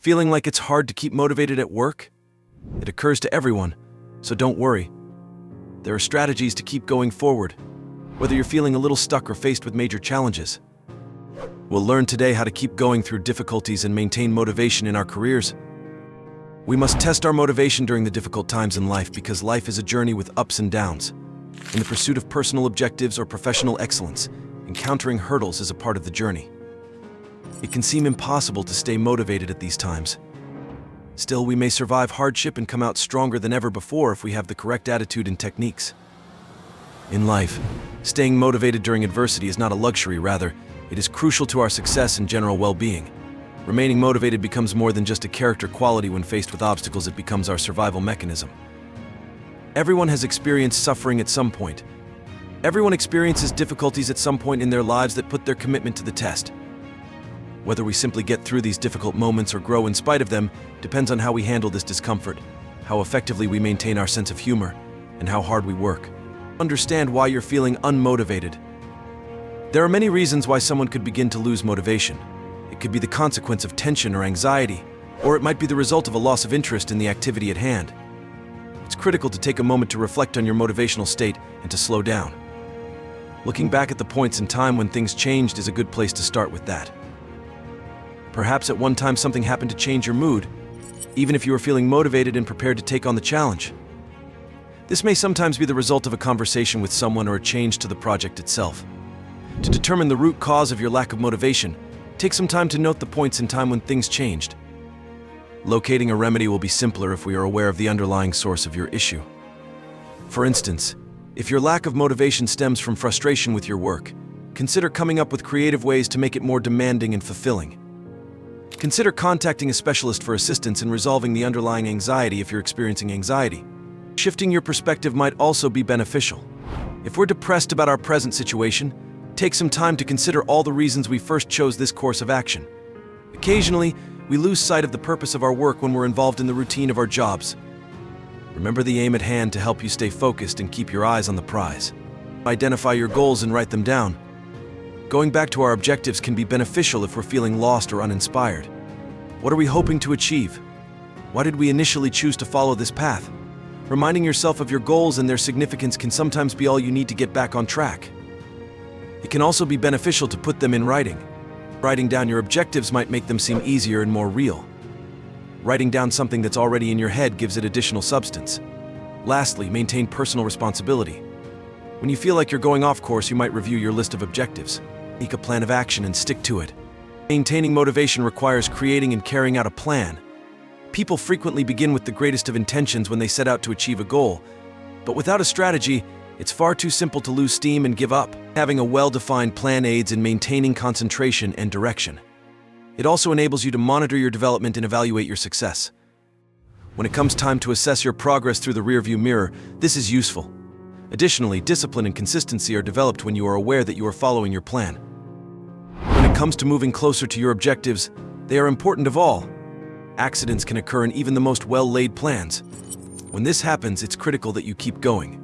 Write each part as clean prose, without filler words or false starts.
Feeling like it's hard to keep motivated at work? It occurs to everyone, so don't worry. There are strategies to keep going forward, whether you're feeling a little stuck or faced with major challenges. We'll learn today how to keep going through difficulties and maintain motivation in our careers. We must test our motivation during the difficult times in life because life is a journey with ups and downs. In the pursuit of personal objectives or professional excellence, encountering hurdles is a part of the journey. It can seem impossible to stay motivated at these times. Still, we may survive hardship and come out stronger than ever before if we have the correct attitude and techniques. In life, staying motivated during adversity is not a luxury, rather, it is crucial to our success and general well-being. Remaining motivated becomes more than just a character quality when faced with obstacles, it becomes our survival mechanism. Everyone has experienced suffering at some point. Everyone experiences difficulties at some point in their lives that put their commitment to the test. Whether we simply get through these difficult moments or grow in spite of them depends on how we handle this discomfort, how effectively we maintain our sense of humor, and how hard we work. Understand why you're feeling unmotivated. There are many reasons why someone could begin to lose motivation. It could be the consequence of tension or anxiety, or it might be the result of a loss of interest in the activity at hand. It's critical to take a moment to reflect on your motivational state and to slow down. Looking back at the points in time when things changed is a good place to start with that. Perhaps at one time something happened to change your mood, even if you were feeling motivated and prepared to take on the challenge. This may sometimes be the result of a conversation with someone or a change to the project itself. To determine the root cause of your lack of motivation, take some time to note the points in time when things changed. Locating a remedy will be simpler if we are aware of the underlying source of your issue. For instance, if your lack of motivation stems from frustration with your work, consider coming up with creative ways to make it more demanding and fulfilling. Consider contacting a specialist for assistance in resolving the underlying anxiety if you're experiencing anxiety. Shifting your perspective might also be beneficial. If we're depressed about our present situation, take some time to consider all the reasons we first chose this course of action. Occasionally, we lose sight of the purpose of our work when we're involved in the routine of our jobs. Remember the aim at hand to help you stay focused and keep your eyes on the prize. Identify your goals and write them down. Going back to our objectives can be beneficial if we're feeling lost or uninspired. What are we hoping to achieve? Why did we initially choose to follow this path? Reminding yourself of your goals and their significance can sometimes be all you need to get back on track. It can also be beneficial to put them in writing. Writing down your objectives might make them seem easier and more real. Writing down something that's already in your head gives it additional substance. Lastly, maintain personal responsibility. When you feel like you're going off course, you might review your list of objectives. Make a plan of action and stick to it. Maintaining motivation requires creating and carrying out a plan. People frequently begin with the greatest of intentions when they set out to achieve a goal, but without a strategy, it's far too simple to lose steam and give up. Having a well-defined plan aids in maintaining concentration and direction. It also enables you to monitor your development and evaluate your success. When it comes time to assess your progress through the rearview mirror, this is useful. Additionally, discipline and consistency are developed when you are aware that you are following your plan. When it comes to moving closer to your objectives, they are important of all. Accidents can occur in even the most well-laid plans. When this happens, it's critical that you keep going.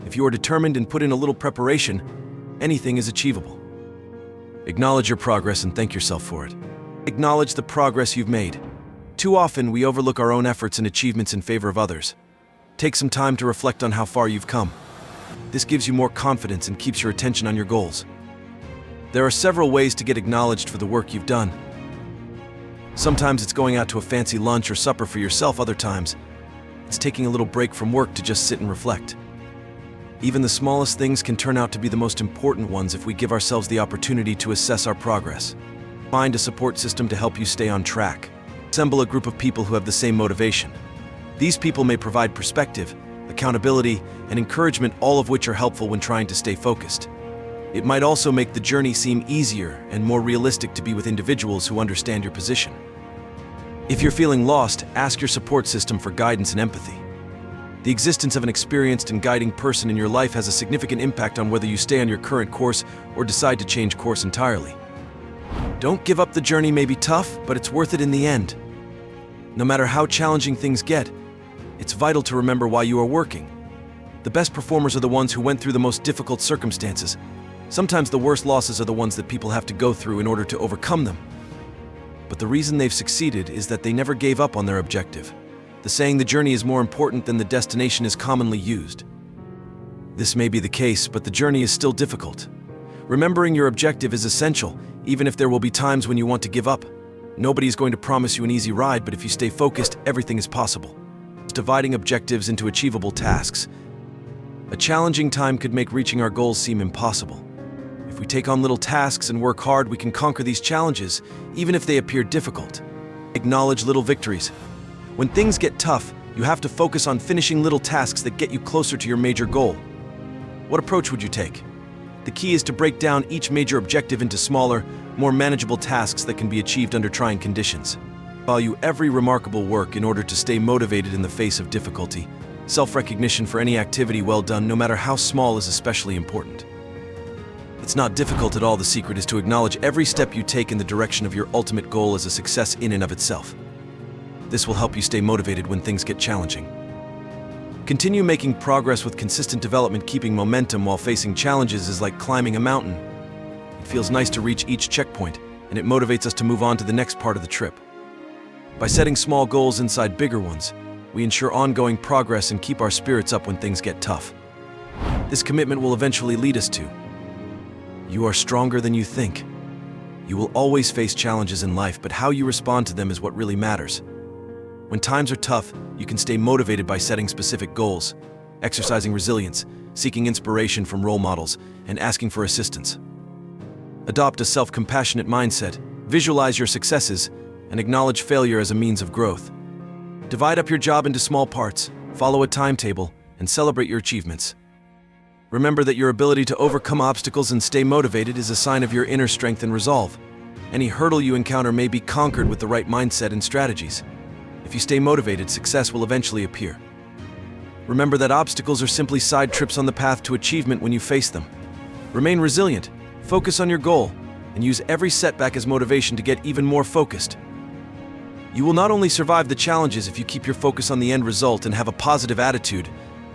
If you are determined and put in a little preparation, anything is achievable. Acknowledge your progress and thank yourself for it. Acknowledge the progress you've made. Too often, we overlook our own efforts and achievements in favor of others. Take some time to reflect on how far you've come. This gives you more confidence and keeps your attention on your goals. There are several ways to get acknowledged for the work you've done. Sometimes it's going out to a fancy lunch or supper for yourself, other times it's taking a little break from work to just sit and reflect. Even the smallest things can turn out to be the most important ones if we give ourselves the opportunity to assess our progress. Find a support system to help you stay on track. Assemble a group of people who have the same motivation. These people may provide perspective, accountability, and encouragement, all of which are helpful when trying to stay focused. It might also make the journey seem easier and more realistic to be with individuals who understand your position. If you're feeling lost, ask your support system for guidance and empathy. The existence of an experienced and guiding person in your life has a significant impact on whether you stay on your current course or decide to change course entirely. Don't give up. The journey may be tough, but it's worth it in the end. No matter how challenging things get, it's vital to remember why you are working. The best performers are the ones who went through the most difficult circumstances. Sometimes the worst losses are the ones that people have to go through in order to overcome them. But the reason they've succeeded is that they never gave up on their objective. The saying, "the journey is more important than the destination," is commonly used. This may be the case, but the journey is still difficult. Remembering your objective is essential, even if there will be times when you want to give up. Nobody's going to promise you an easy ride, but if you stay focused, everything is possible. Dividing objectives into achievable tasks. A challenging time could make reaching our goals seem impossible. If we take on little tasks and work hard, we can conquer these challenges, even if they appear difficult. Acknowledge little victories. When things get tough, you have to focus on finishing little tasks that get you closer to your major goal. What approach would you take? The key is to break down each major objective into smaller, more manageable tasks that can be achieved under trying conditions. Value every remarkable work in order to stay motivated in the face of difficulty. Self-recognition for any activity well done, no matter how small, is especially important. It's not difficult at all. The secret is to acknowledge every step you take in the direction of your ultimate goal as a success in and of itself. This will help you stay motivated when things get challenging. Continue making progress with consistent development. Keeping momentum while facing challenges is like climbing a mountain. It feels nice to reach each checkpoint, and it motivates us to move on to the next part of the trip. By setting small goals inside bigger ones, we ensure ongoing progress and keep our spirits up when things get tough. This commitment will eventually lead us to: you are stronger than you think. You will always face challenges in life, but how you respond to them is what really matters. When times are tough, you can stay motivated by setting specific goals, exercising resilience, seeking inspiration from role models, and asking for assistance. Adopt a self-compassionate mindset, visualize your successes, and acknowledge failure as a means of growth. Divide up your job into small parts, follow a timetable, and celebrate your achievements. Remember that your ability to overcome obstacles and stay motivated is a sign of your inner strength and resolve. Any hurdle you encounter may be conquered with the right mindset and strategies. If you stay motivated, success will eventually appear. Remember that obstacles are simply side trips on the path to achievement when you face them. Remain resilient, focus on your goal, and use every setback as motivation to get even more focused. You will not only survive the challenges if you keep your focus on the end result and have a positive attitude,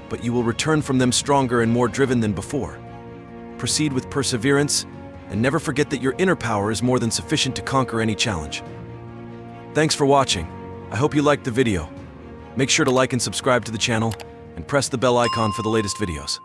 but you will return from them stronger and more driven than before. Proceed with perseverance, and never forget that your inner power is more than sufficient to conquer any challenge. Thanks for watching. I hope you liked the video. Make sure to like and subscribe to the channel, and press the bell icon for the latest videos.